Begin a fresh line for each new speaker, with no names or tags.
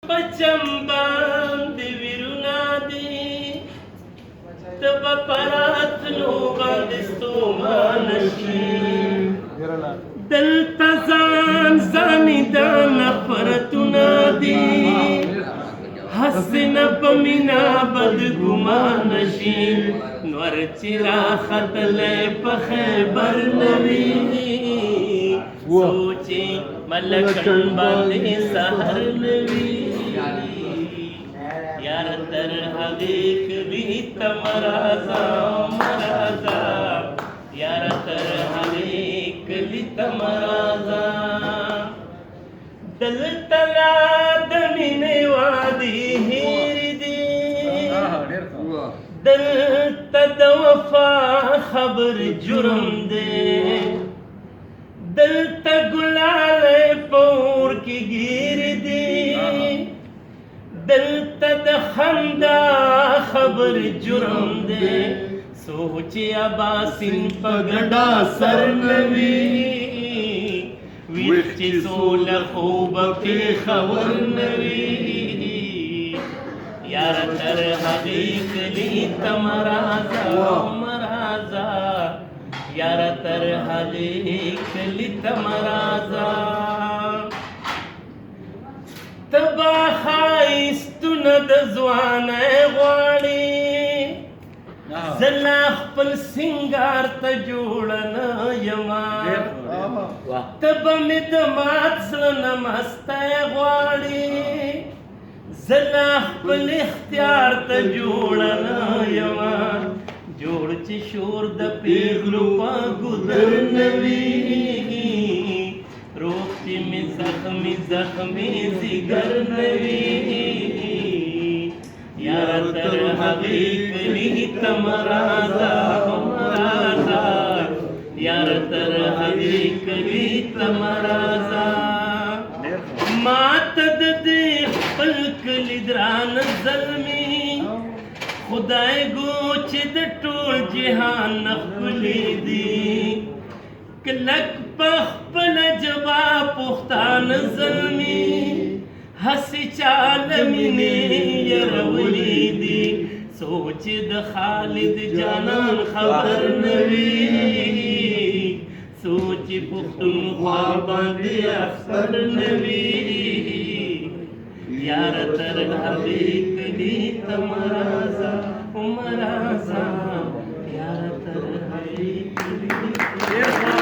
باندې ویرونا دي تب پراتلو باندې ستومان شي دلته ځان ځاني د نفرتونه دي حسن په مینا بدګمان شي نور چې راختلی په خیبر نه وي سوچې ملکن باندې سهر نه وي یار تر هغې کلي ته مرازه مرازه یار تر هغې کلي ته مرازه دلته لا د مینې وعدې هېرې دي دلته د وفا خبر جرم دی دلته ګلالی په اور کې ګیرې دي دلته د خندا خبر جرم دی سوچ اباسین په ګډا سر نه وي ویښ چې سوله خوبه پېښور نه وي یاره تر هغې کلي ته مرازه مرازه یاره تر هغې کلي ته مرازه ته به ښایستونه د ځوانۍ غواړې زه لا خپل سینګار ته جوړه نه یمه ته به مې د مات زړه نه مستی غواړې زه لا خپل اختیار ته جوړه نه یمه جوړ چې شور د پیغلو په ګودر نه وي روغ چې مې زخمي زخمي ځیګر نه وي یاره تر هغې کلي ته مرازه مرازه یاره تر هغې کلي ته مرازه ما ته د دې خپل کلي ګرانه زلمي خدای ګو چې د ټول جهان نه ښکلي دي کلک په خپله ژبه پښتانه زلمي هسې چاله مینې یرولي دي سوچ د خالد جانان خبر نه وي سوچ پښتونخوا باندې اختر نه وي یاره تر هغې کلي ته مرازه مرازه یاره تر هغې کلي